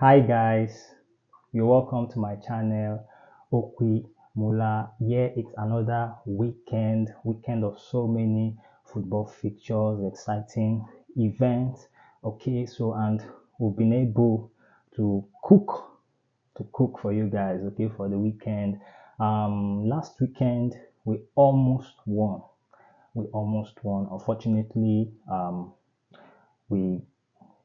Hi guys, you're welcome to my channel, Okwy Mula. Yeah, it's another weekend of so many football fixtures, exciting events. Okay, so and we've been able to cook for you guys. Okay, for the weekend. Last weekend we almost won. We almost won. Unfortunately, we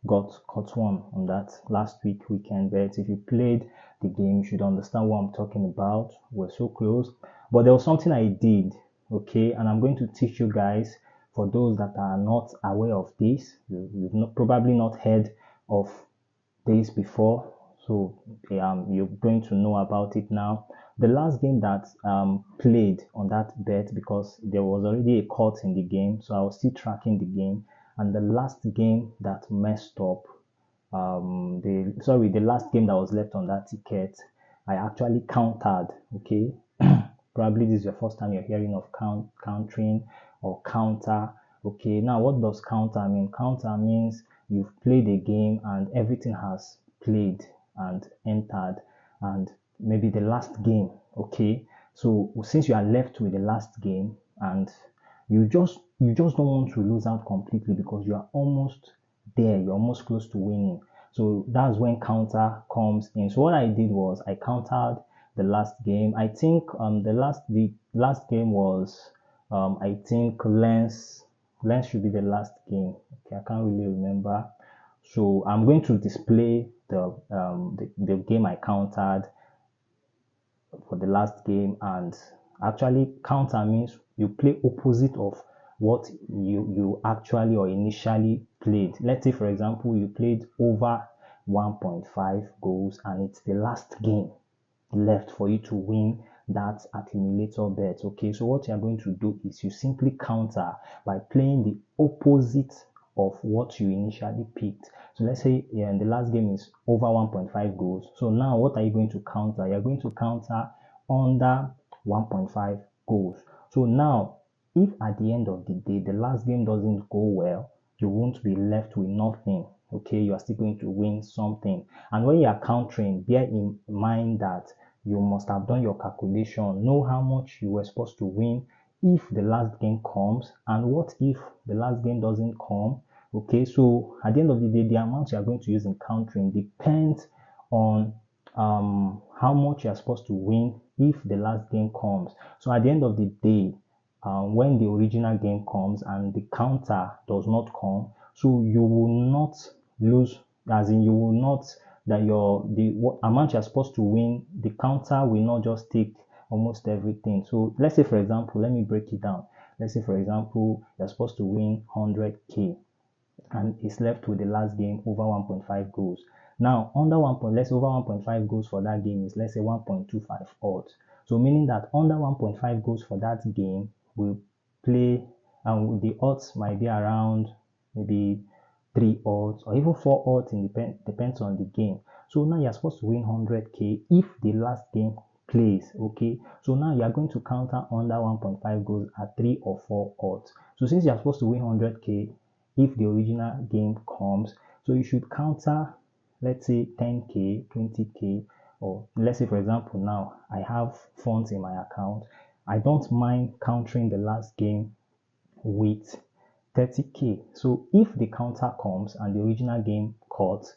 got caught one on that last weekend. But if you played the game, you should understand what I'm talking about. We're so close. But there was something I did, okay, and I'm going to teach you guys. For those that are not aware of this, you've probably not heard of this before, so you're going to know about it now. The last game that played on that bet, because there was already a cut in the game, so I was still tracking the game. And the last game that messed up, the last game that was left on that ticket, I actually countered. Okay, probably this is your first time you're hearing of countering or counter. Okay, now what does counter mean? Counter means you've played a game and everything has played and entered, and maybe the last game. Okay, so since you are left with the last game and you just don't want to lose out completely because you are almost there, you're almost close to winning. So that's when counter comes in. So what I did was I countered the last game. I think the last game was I think Lens should be the last game. Okay, I can't really remember. So I'm going to display the game I countered for the last game. And actually counter means you play opposite of what you actually or initially played. Let's say for example you played over 1.5 goals and it's the last game left for you to win that accumulator bet. Okay, so what you're going to do is you simply counter by playing the opposite of what you initially picked. So let's say the last game is over 1.5 goals. So now what are you going to counter? You're going to counter under 1.5 goals. So now if at the end of the day the last game doesn't go well, you won't be left with nothing. Okay, you are still going to win something. And when you are countering, bear in mind that you must have done your calculation, know how much you were supposed to win if the last game comes, and what if the last game doesn't come. Okay, so at the end of the day, the amount you are going to use in countering depends on how much you are supposed to win if the last game comes. So at the end of the day, when the original game comes and the counter does not come, so you will not lose, as in you will not, that the what amount you're supposed to win, the counter will not just take almost everything. So let's say for example, let me break it down. Let's say for example you're supposed to win 100k and it's left with the last game over 1.5 goals. Now under let's say over 1.5 goals for that game is, let's say, 1.25 odds. So meaning that under 1.5 goals for that game will play, and the odds might be around maybe 3 odds or even 4 odds, depends on the game. So now you're supposed to win 100k if the last game plays. Okay, so now you're going to counter under 1.5 goals at 3 or 4 odds. So since you're supposed to win 100k if the original game comes, so you should counter, let's say 10k, 20k, or let's say for example now I have funds in my account. I don't mind countering the last game with 30k. So if the counter comes and the original game cuts,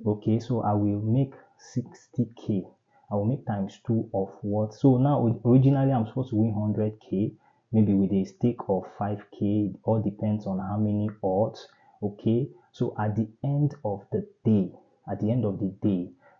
okay, so I will make 60k. I will make times 2 of what. So now originally I'm supposed to win 100k, maybe with a stake of 5k. It all depends on how many odds. Okay, so at the end of the day,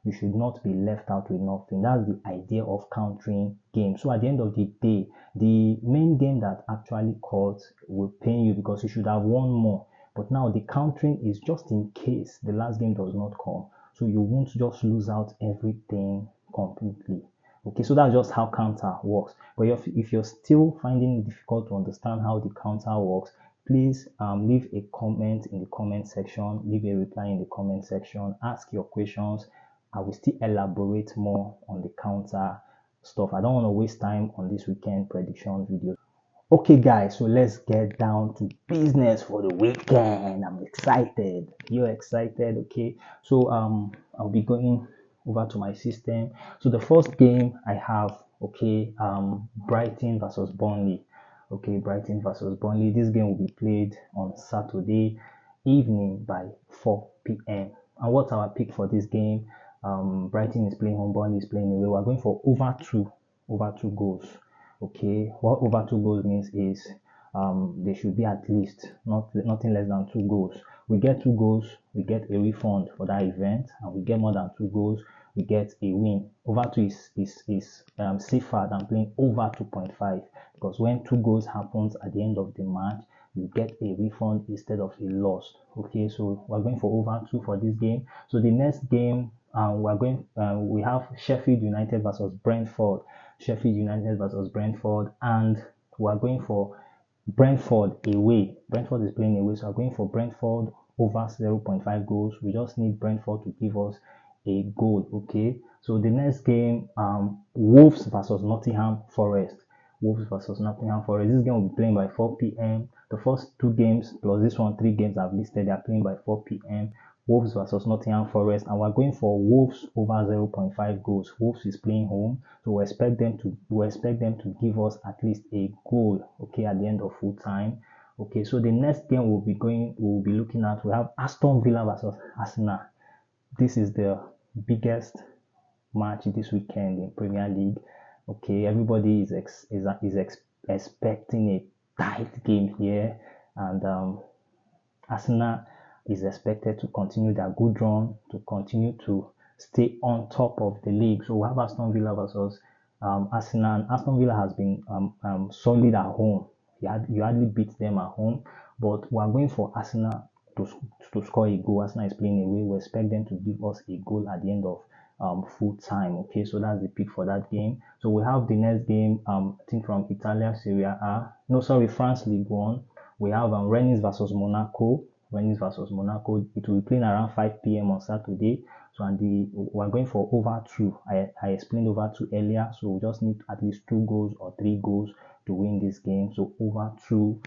you should not be left out with nothing. That's the idea of countering games. So at the end of the day, the main game that actually caught will pay you because you should have won more. But now the countering is just in case the last game does not come. So you won't just lose out everything completely. Okay, so that's just how counter works. But if you're still finding it difficult to understand how the counter works, please leave a comment in the comment section, leave a reply in the comment section, ask your questions. I will still elaborate more on the counter stuff. I don't want to waste time on this weekend prediction video. Okay, guys, so let's get down to business for the weekend. I'm excited. You're excited, okay? So I'll be going over to my system. So the first game I have, okay, Brighton versus Burnley. Okay, Brighton versus Burnley. This game will be played on Saturday evening by 4 p.m. And what's our pick for this game? Brighton is playing home, Burnley is playing away. We're going for over two goals. Okay, what over two goals means is there should be at least nothing less than two goals. We get two goals, we get a refund for that event, and we get more than two goals, we get a win. Over two is safer than playing over 2.5 because when two goals happens at the end of the match, you get a refund instead of a loss. Okay, so we're going for over two for this game. So the next game we have Sheffield United versus Brentford. Sheffield United versus Brentford, and we're going for Brentford away. Brentford is playing away, so we're going for Brentford over 0.5 goals. We just need Brentford to give us a goal. Okay, so the next game, Wolves versus Nottingham Forest. Wolves versus Nottingham Forest. This game will be playing by 4 p.m. The first two games plus this one, three games I've listed, they are playing by 4 p.m. Wolves versus Nottingham Forest, and we're going for Wolves over 0.5 goals. Wolves is playing home, so we expect them to give us at least a goal, okay, at the end of full time. Okay, so the next game we'll be looking at, we have Aston Villa versus Arsenal. This is the biggest match this weekend in Premier League. Okay, everybody is expecting a tight game here, and Arsenal is expected to continue their good run, to continue to stay on top of the league. So we have Aston Villa versus Arsenal. And Aston Villa has been solid at home. You hardly beat them at home, but we are going for Arsenal to score a goal. Arsenal is playing away. We expect them to give us a goal at the end of full time. Okay, so that's the pick for that game. So we have the next game, I think from Italia Serie A. No, sorry, France League One. We have Rennes versus Monaco. Rennes versus Monaco. It will be playing around 5 p.m. on Saturday. So we're going for over two. I explained over two earlier. So we just need at least two goals or three goals to win this game. So over two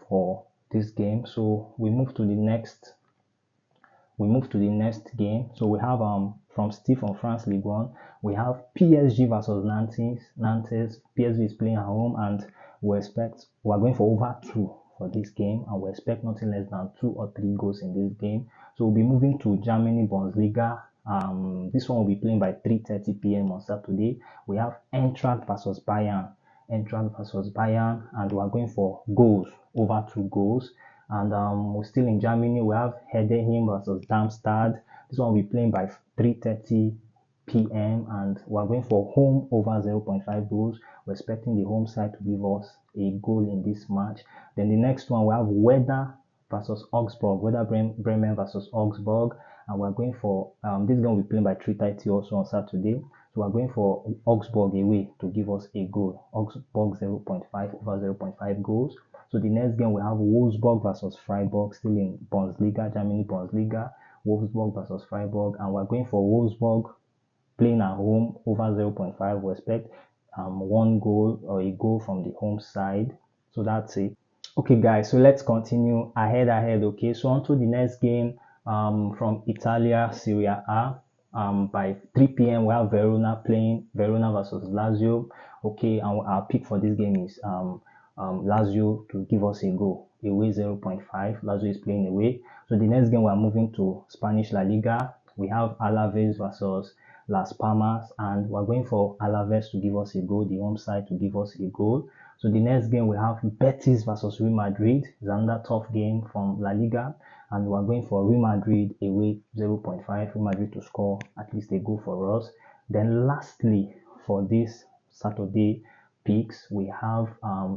for this game. So we move to the next game. So we have from Steve on France League One, we have PSG versus Nantes. Nantes, PSG is playing at home, and we're going for over two for this game, and we expect nothing less than two or three goals in this game. So we'll be moving to Germany Bundesliga. This one will be playing by 3:30 p.m. on Saturday. We have Eintracht versus Bayern. Eintracht versus Bayern, and we're going for goals, over two goals. And we're still in Germany. We have Heidenheim versus Darmstadt. This one will be playing by 3:30 p.m. and we're going for home over 0.5 goals. We're expecting the home side to give us a goal in this match. Then the next one we have Werder versus Augsburg. Werder Bremen versus Augsburg, and we're going for this game will be playing by 3:30 also on Saturday. So we're going for Augsburg away to give us a goal. Augsburg 0.5 over 0.5 goals. So the next game we have Wolfsburg versus Freiburg, still in Bundesliga, Germany Bundesliga. Wolfsburg versus Freiburg, and we're going for Wolfsburg playing at home over 0.5. We expect one goal or a goal from the home side. So that's it. Okay, guys, so let's continue ahead. Okay, so on to the next game from Italia Serie A. By 3 p.m. we have Verona versus Lazio. Okay, and our pick for this game is Lazio to give us a goal. Away 0.5. Lazio is playing away. So the next game we are moving to Spanish La Liga. We have Alaves versus Las Palmas, and we're going for Alaves to give us a goal, the home side to give us a goal. So the next game we have Betis versus Real Madrid. It's another tough game from La Liga, and we're going for Real Madrid away 0.5. Real Madrid to score at least a goal for us. Then lastly, for this Saturday picks, we have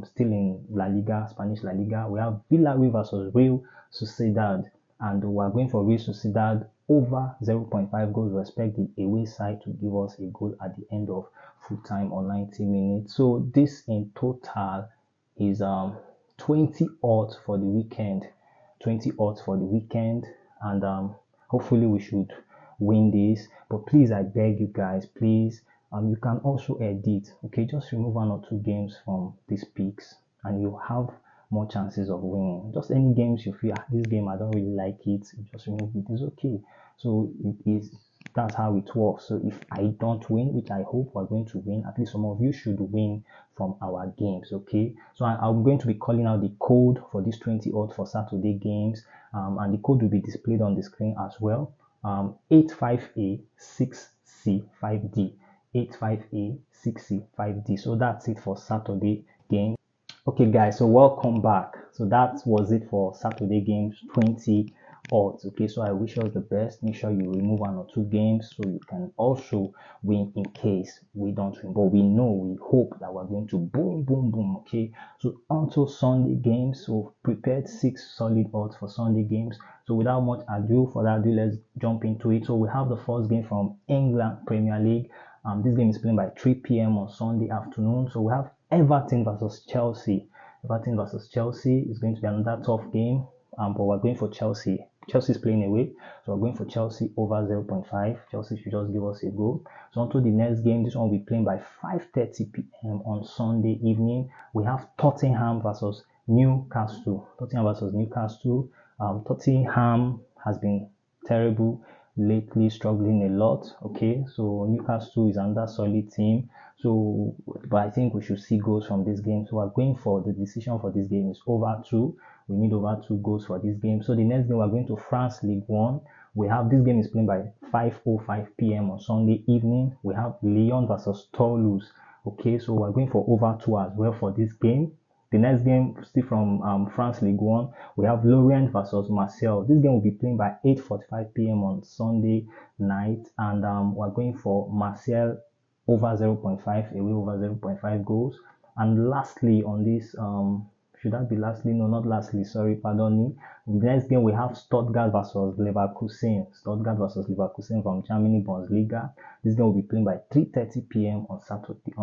still in La Liga, Spanish La Liga, we have Villarreal versus Real Sociedad, and we're going for Real Sociedad over 0.5 goals. We expect the away side to give us a goal at the end of full time or 90 minutes. So this in total is 20 odds for the weekend. 20 odds for the weekend, and hopefully we should win this. But please, I beg you guys, please, you can also edit. Okay, just remove one or two games from these picks. and you have more chances of winning. Just any games you feel, this game I don't really like it, just remove it. It's okay. So it is, that's how it works. So if I don't win, which I hope we're going to win, at least some of you should win from our games. Okay. So I'm going to be calling out the code for this 20 odd for Saturday games, and the code will be displayed on the screen as well. 85A6C5D. 85A6C5D. So that's it for Saturday game. Okay guys, so welcome back. So that was it for Saturday games 20 odds. Okay, so I wish you the best. Make sure you remove 1 or 2 games so you can also win in case we don't win. But we know, we hope that we're going to boom, boom, boom. Okay, so onto Sunday games. So prepared 6 solid odds for Sunday games. So without much ado, let's jump into it. So we have the first game from England Premier League. This game is playing by 3 p.m. on Sunday afternoon. So we have Everton versus Chelsea. Everton versus Chelsea is going to be another tough game, but we're going for Chelsea. Chelsea is playing away, so we're going for Chelsea over 0.5. Chelsea should just give us a goal. So on to the next game. This one will be playing by 5:30 p.m. on Sunday evening. We have Tottenham versus Newcastle. Tottenham has been terrible lately, struggling a lot. Okay, so Newcastle is another solid team. So, but I think we should see goals from this game. So we're going for the decision for this game is over 2. We need over 2 goals for this game. So the next game we're going to France League 1. We have this game is playing by 5:05 p.m. on Sunday evening. We have Lyon versus Toulouse. Okay, so we're going for over 2 as well for this game. The next game, still from France League 1, we have Lorient versus Marseille. This game will be playing by 8:45 p.m. on Sunday night, and we're going for Marseille over 0.5, away over 0.5 goals. And lastly on this, should that be lastly? No, not lastly, sorry, pardon me. The next game we have Stuttgart versus Leverkusen. Stuttgart versus Leverkusen from Germany Bundesliga. This game will be playing by 3:30 p.m. on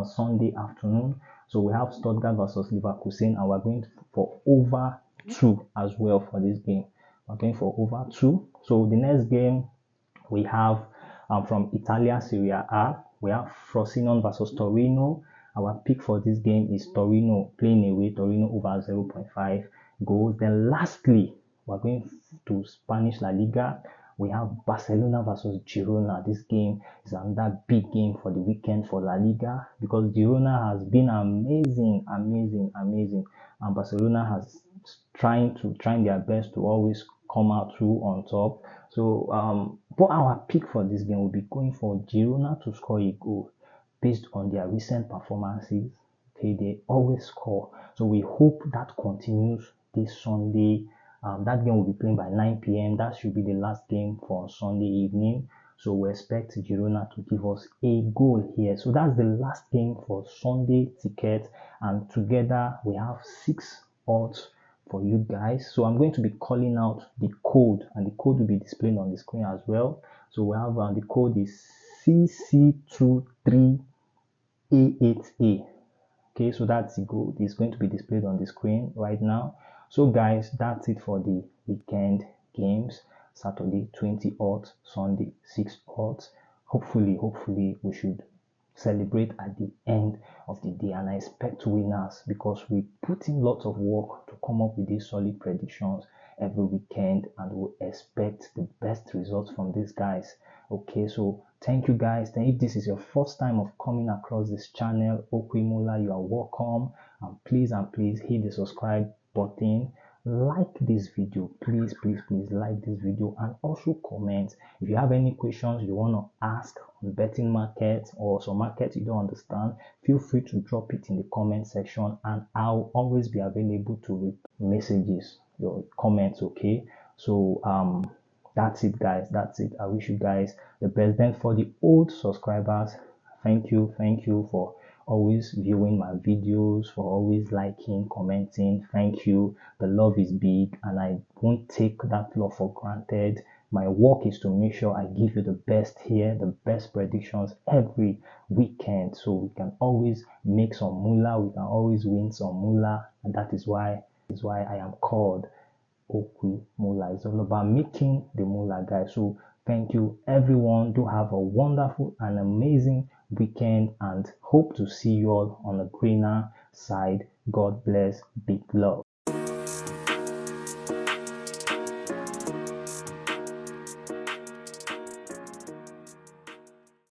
Sunday afternoon. So we have Stuttgart versus Leverkusen, and we're going for over 2 as well for this game. We're going for over 2. So the next game we have from Italia Serie A, we have Frosinone versus Torino. Our pick for this game is Torino playing away, Torino over 0.5 goals. Then lastly, we're going to Spanish La Liga. We have Barcelona versus Girona. This game is another big game for the weekend for La Liga because Girona has been amazing. And Barcelona has trying their best to always come out through on top. So, but our pick for this game will be going for Girona to score a goal based on their recent performances. Okay, they always score. So we hope that continues this Sunday. That game will be playing by 9 p.m. That should be the last game for Sunday evening. So we expect Girona to give us a goal here. So that's the last game for Sunday ticket. And together we have 6 odds for you guys. So I'm going to be calling out the code, and the code will be displayed on the screen as well. So we have the code is CC23A8A. Okay, so that's the code. It's going to be displayed on the screen right now. So guys, that's it for the weekend games. Saturday 20 odds, Sunday 6 odds. Hopefully we should celebrate at the end of the day, and I expect winners because we put in lots of work to come up with these solid predictions every weekend, and we expect the best results from these guys. Okay, so thank you guys. Then if this is your first time of coming across this channel, Okwy Mula, you are welcome, and please hit the subscribe button. Like this video, please like this video, and also comment if you have any questions you want to ask on betting markets or some markets you don't understand. Feel free to drop it in the comment section, and I'll always be available to read messages, your comments. Okay, so that's it guys, that's it. I wish you guys the best. Then for the old subscribers, thank you for always viewing my videos, for always liking, commenting. Thank you. The love is big, and I won't take that love for granted. My work is to make sure I give you the best here, the best predictions every weekend, so we can always make some moolah, we can always win some moolah, and that is why I am called Okwy Mula. It's all about making the moolah, guys. So thank you everyone. Do have a wonderful and amazing weekend, and hope to see you all on the greener side God bless. Big love.